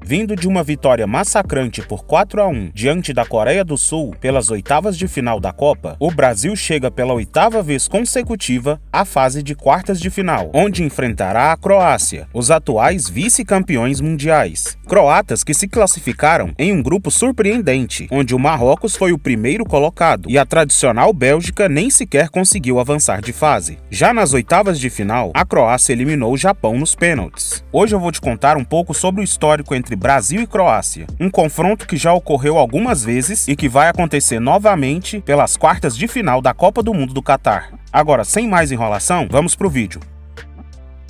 Vindo de uma vitória massacrante por 4-1 diante da Coreia do Sul pelas oitavas de final da Copa, o Brasil chega pela oitava vez consecutiva à fase de quartas de final, onde enfrentará a Croácia, os atuais vice-campeões mundiais. Croatas que se classificaram em um grupo surpreendente, onde o Marrocos foi o primeiro colocado e a tradicional Bélgica nem sequer conseguiu avançar de fase. Já nas oitavas de final, a Croácia eliminou o Japão nos pênaltis. Hoje eu vou te contar um pouco sobre o histórico entre Brasil e Croácia, um confronto que já ocorreu algumas vezes e que vai acontecer novamente pelas quartas de final da Copa do Mundo do Catar. Agora, sem mais enrolação, vamos pro vídeo.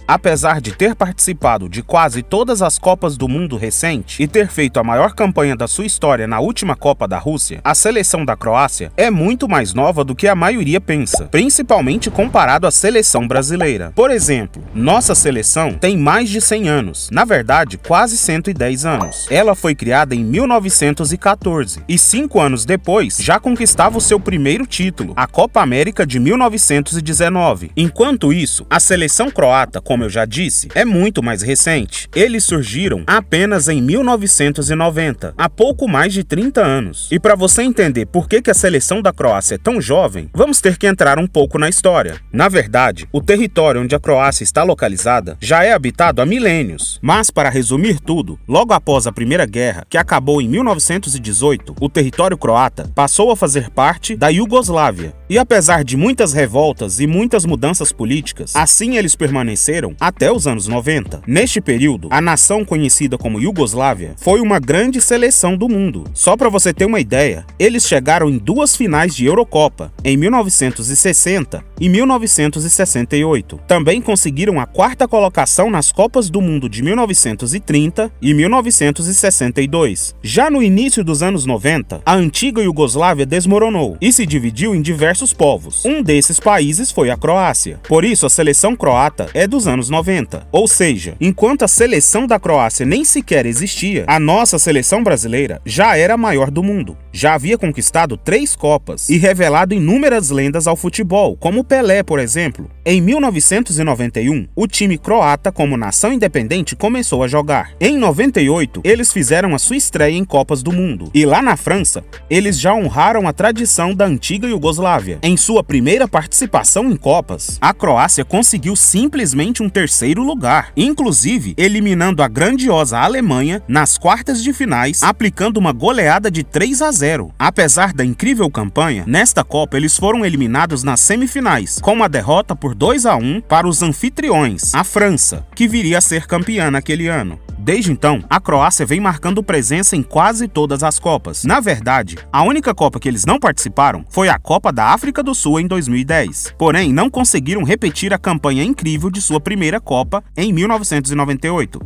Apesar de ter participado de quase todas as Copas do Mundo recente e ter feito a maior campanha da sua história na última Copa da Rússia, a seleção da Croácia é muito mais nova do que a maioria pensa, principalmente comparado à seleção brasileira. Por exemplo, nossa seleção tem mais de 100 anos, na verdade, quase 110 anos. Ela foi criada em 1914 e 5 anos depois já conquistava o seu primeiro título, a Copa América de 1919. Enquanto isso, a seleção croata, como eu já disse, é muito mais recente. Eles surgiram apenas em 1990, há pouco mais de 30 anos. E para você entender por que a seleção da Croácia é tão jovem, vamos ter que entrar um pouco na história. Na verdade, o território onde a Croácia está localizada já é habitado há milênios. Mas para resumir tudo, logo após a Primeira Guerra, que acabou em 1918, o território croata passou a fazer parte da Iugoslávia. E apesar de muitas revoltas e muitas mudanças políticas, assim eles permaneceram até os anos 90. Neste período, a nação conhecida como Iugoslávia foi uma grande seleção do mundo. Só para você ter uma ideia, eles chegaram em 2 finais de Eurocopa, em 1960 e 1968. Também conseguiram a 4ª colocação nas Copas do Mundo de 1930 e 1962. Já no início dos anos 90, a antiga Iugoslávia desmoronou e se dividiu em diversos povos. Um desses países foi a Croácia. Por isso, a seleção croata é dos anos 90. Ou seja, enquanto a seleção da Croácia nem sequer existia, a nossa seleção brasileira já era a maior do mundo. Já havia conquistado 3 Copas e revelado inúmeras lendas ao futebol, como Pelé, por exemplo. Em 1991, o time croata, como nação independente, começou a jogar. Em 98, eles fizeram a sua estreia em Copas do Mundo. E lá na França, eles já honraram a tradição da antiga Iugoslávia. Em sua primeira participação em Copas, a Croácia conseguiu simplesmente um 3º lugar, inclusive eliminando a grandiosa Alemanha nas quartas de finais, aplicando uma goleada de 3-0. Apesar da incrível campanha, nesta Copa eles foram eliminados nas semifinais, com uma derrota por 2-1 para os anfitriões, a França, que viria a ser campeã naquele ano. Desde então, a Croácia vem marcando presença em quase todas as Copas. Na verdade, a única Copa que eles não participaram foi a Copa da África do Sul em 2010. Porém, não conseguiram repetir a campanha incrível de sua primeira Copa em 1998.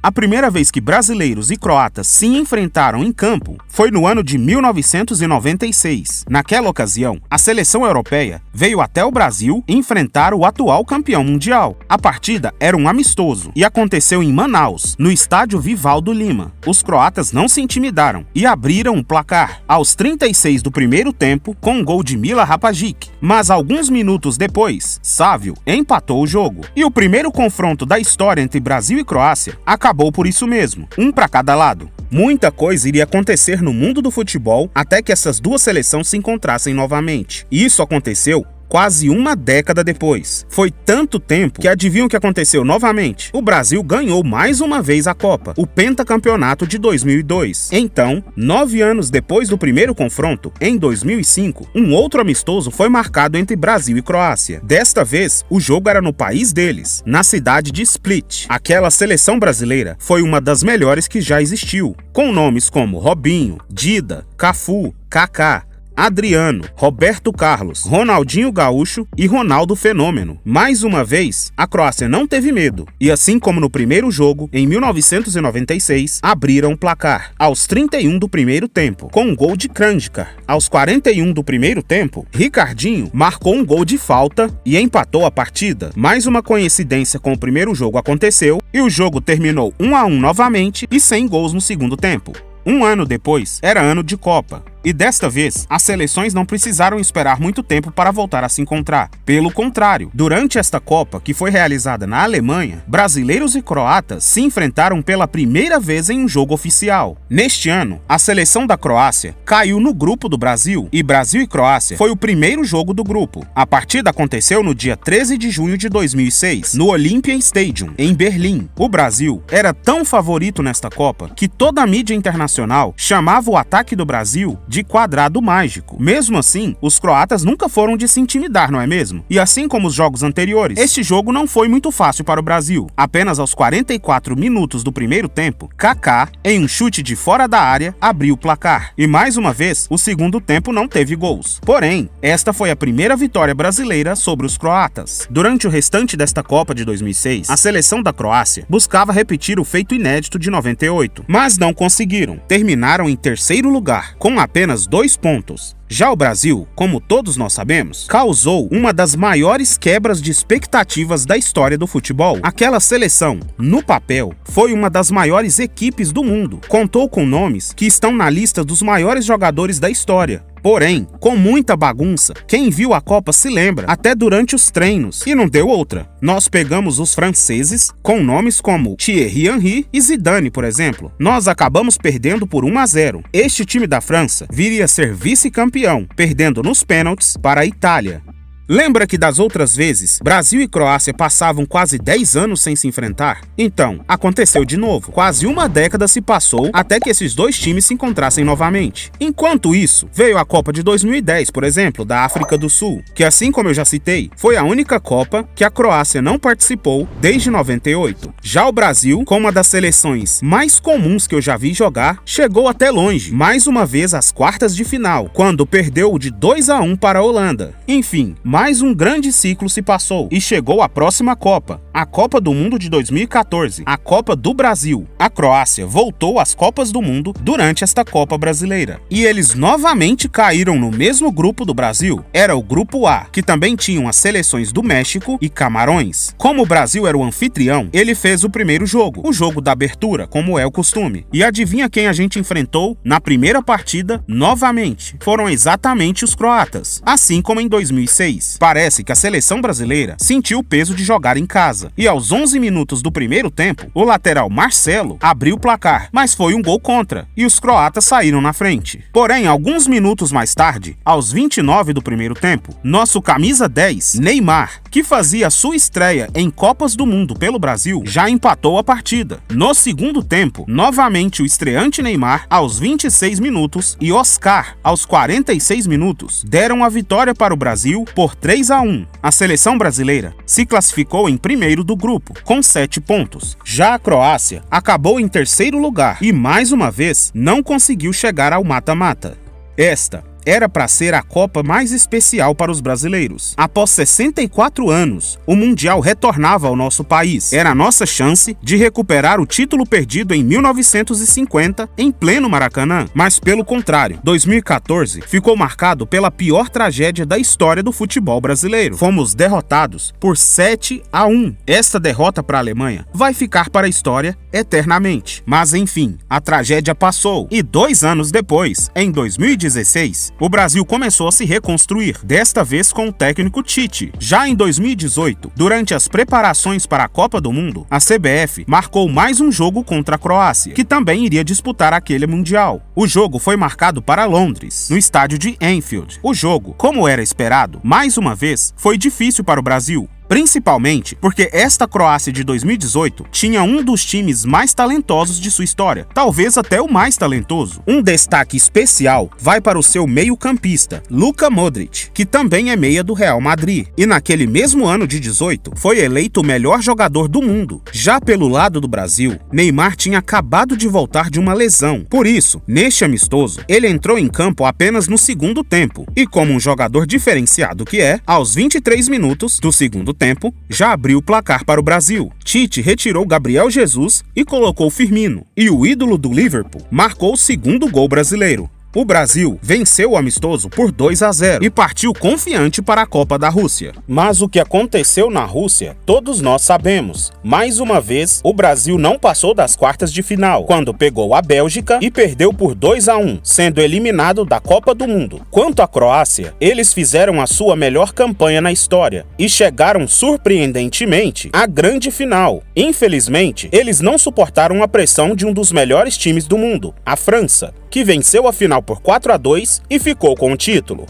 A primeira vez que brasileiros e croatas se enfrentaram em campo foi no ano de 1996. Naquela ocasião, a seleção europeia veio até o Brasil enfrentar o atual campeão mundial. A partida era um amistoso e aconteceu em Manaus, no estádio Vivaldo Lima. Os croatas não se intimidaram e abriram o placar aos 36 do primeiro tempo com um gol de Mila Rapagic. Mas alguns minutos depois, Sávio empatou o jogo. E o primeiro confronto da história entre Brasil e Croácia acabou por isso mesmo, um para cada lado. Muita coisa iria acontecer no mundo do futebol até que essas duas seleções se encontrassem novamente. E isso aconteceu quase uma década depois. Foi tanto tempo que adivinham o que aconteceu novamente? O Brasil ganhou mais uma vez a Copa, o pentacampeonato de 2002. Então, 9 anos depois do primeiro confronto, em 2005, um outro amistoso foi marcado entre Brasil e Croácia. Desta vez, o jogo era no país deles, na cidade de Split. Aquela seleção brasileira foi uma das melhores que já existiu, com nomes como Robinho, Dida, Cafu, Kaká, Adriano, Roberto Carlos, Ronaldinho Gaúcho e Ronaldo Fenômeno. Mais uma vez, a Croácia não teve medo e, assim como no primeiro jogo, em 1996, abriram o placar aos 31 do primeiro tempo, com um gol de Kranjčar. Aos 41 do primeiro tempo, Ricardinho marcou um gol de falta e empatou a partida. Mais uma coincidência com o primeiro jogo aconteceu e o jogo terminou 1-1 novamente e sem gols no segundo tempo. Um ano depois, era ano de Copa. E desta vez, as seleções não precisaram esperar muito tempo para voltar a se encontrar. Pelo contrário, durante esta Copa, que foi realizada na Alemanha, brasileiros e croatas se enfrentaram pela primeira vez em um jogo oficial. Neste ano, a seleção da Croácia caiu no grupo do Brasil, e Brasil e Croácia foi o primeiro jogo do grupo. A partida aconteceu no dia 13 de junho de 2006, no Olympia Stadium, em Berlim. O Brasil era tão favorito nesta Copa que toda a mídia internacional chamava o ataque do Brasil de quadrado mágico. Mesmo assim, os croatas nunca foram de se intimidar, não é mesmo? E assim como os jogos anteriores, este jogo não foi muito fácil para o Brasil. Apenas aos 44 minutos do primeiro tempo, Kaká, em um chute de fora da área, abriu o placar. E mais uma vez, o segundo tempo não teve gols. Porém, esta foi a primeira vitória brasileira sobre os croatas. Durante o restante desta Copa de 2006, a seleção da Croácia buscava repetir o feito inédito de 98, mas não conseguiram. Terminaram em terceiro lugar, com apenas 2 pontos. Já o Brasil, como todos nós sabemos, causou uma das maiores quebras de expectativas da história do futebol. Aquela seleção, no papel, foi uma das maiores equipes do mundo. Contou com nomes que estão na lista dos maiores jogadores da história. Porém, com muita bagunça, quem viu a Copa se lembra, até durante os treinos, e não deu outra. Nós pegamos os franceses, com nomes como Thierry Henry e Zidane, por exemplo. Nós acabamos perdendo por 1-0. Este time da França viria a ser vice-campeão, perdendo nos pênaltis para a Itália. Lembra que das outras vezes, Brasil e Croácia passavam quase 10 anos sem se enfrentar? Então, aconteceu de novo. Quase uma década se passou até que esses dois times se encontrassem novamente. Enquanto isso, veio a Copa de 2010, por exemplo, da África do Sul, que assim como eu já citei, foi a única Copa que a Croácia não participou desde 98. Já o Brasil, com uma das seleções mais comuns que eu já vi jogar, chegou até longe, mais uma vez às quartas de final, quando perdeu de 2-1 para a Holanda. Enfim, mais um grande ciclo se passou e chegou a próxima Copa, a Copa do Mundo de 2014, a Copa do Brasil. A Croácia voltou às Copas do Mundo durante esta Copa brasileira. E eles novamente caíram no mesmo grupo do Brasil. Era o Grupo A, que também tinham as seleções do México e Camarões. Como o Brasil era o anfitrião, ele fez o primeiro jogo, o jogo da abertura, como é o costume. E adivinha quem a gente enfrentou na primeira partida novamente? Foram exatamente os croatas, assim como em 2006. Parece que a seleção brasileira sentiu o peso de jogar em casa. E aos 11 minutos do primeiro tempo, o lateral Marcelo abriu o placar, mas foi um gol contra, e os croatas saíram na frente. Porém, alguns minutos mais tarde, aos 29 do primeiro tempo, nosso camisa 10, Neymar, que fazia sua estreia em Copas do Mundo pelo Brasil, já empatou a partida. No segundo tempo, novamente o estreante Neymar, aos 26 minutos, e Oscar, aos 46 minutos, deram a vitória para o Brasil por 3-1. A seleção brasileira se classificou em primeiro do grupo, com 7 pontos. Já a Croácia acabou em terceiro lugar e, mais uma vez, não conseguiu chegar ao mata-mata. Esta era para ser a Copa mais especial para os brasileiros. Após 64 anos, o Mundial retornava ao nosso país. Era a nossa chance de recuperar o título perdido em 1950, em pleno Maracanã. Mas pelo contrário, 2014 ficou marcado pela pior tragédia da história do futebol brasileiro. Fomos derrotados por 7-1. Esta derrota para a Alemanha vai ficar para a história eternamente. Mas enfim, a tragédia passou. E 2 anos depois, em 2016, o Brasil começou a se reconstruir, desta vez com o técnico Tite. Já em 2018, durante as preparações para a Copa do Mundo, a CBF marcou mais um jogo contra a Croácia, que também iria disputar aquele Mundial. O jogo foi marcado para Londres, no estádio de Anfield. O jogo, como era esperado, mais uma vez, foi difícil para o Brasil. Principalmente porque esta Croácia de 2018 tinha um dos times mais talentosos de sua história, talvez até o mais talentoso. Um destaque especial vai para o seu meio-campista, Luka Modric, que também é meia do Real Madrid, e naquele mesmo ano de 18 foi eleito o melhor jogador do mundo. Já pelo lado do Brasil, Neymar tinha acabado de voltar de uma lesão, por isso, neste amistoso, ele entrou em campo apenas no segundo tempo, e como um jogador diferenciado que é, aos 23 minutos do segundo tempo, já abriu o placar para o Brasil. Tite retirou Gabriel Jesus e colocou Firmino, e o ídolo do Liverpool marcou o segundo gol brasileiro. O Brasil venceu o amistoso por 2-0 e partiu confiante para a Copa da Rússia. Mas o que aconteceu na Rússia, todos nós sabemos. Mais uma vez, o Brasil não passou das quartas de final, quando pegou a Bélgica e perdeu por 2-1, sendo eliminado da Copa do Mundo. Quanto à Croácia, eles fizeram a sua melhor campanha na história e chegaram surpreendentemente à grande final. Infelizmente, eles não suportaram a pressão de um dos melhores times do mundo, a França, que venceu a final por 4-2 e ficou com o título.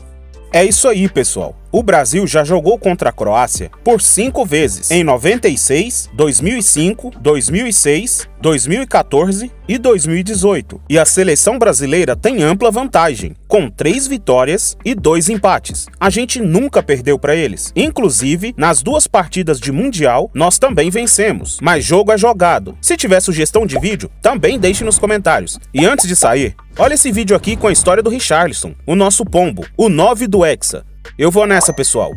É isso aí, pessoal. O Brasil já jogou contra a Croácia por 5 vezes, em 96, 2005, 2006, 2014 e 2018. E a seleção brasileira tem ampla vantagem, com 3 vitórias e 2 empates. A gente nunca perdeu para eles. Inclusive, nas 2 partidas de Mundial, nós também vencemos. Mas jogo é jogado. Se tiver sugestão de vídeo, também deixe nos comentários. E antes de sair, olha esse vídeo aqui com a história do Richarlison, o nosso pombo, o 9 do Hexa. Eu vou nessa, pessoal.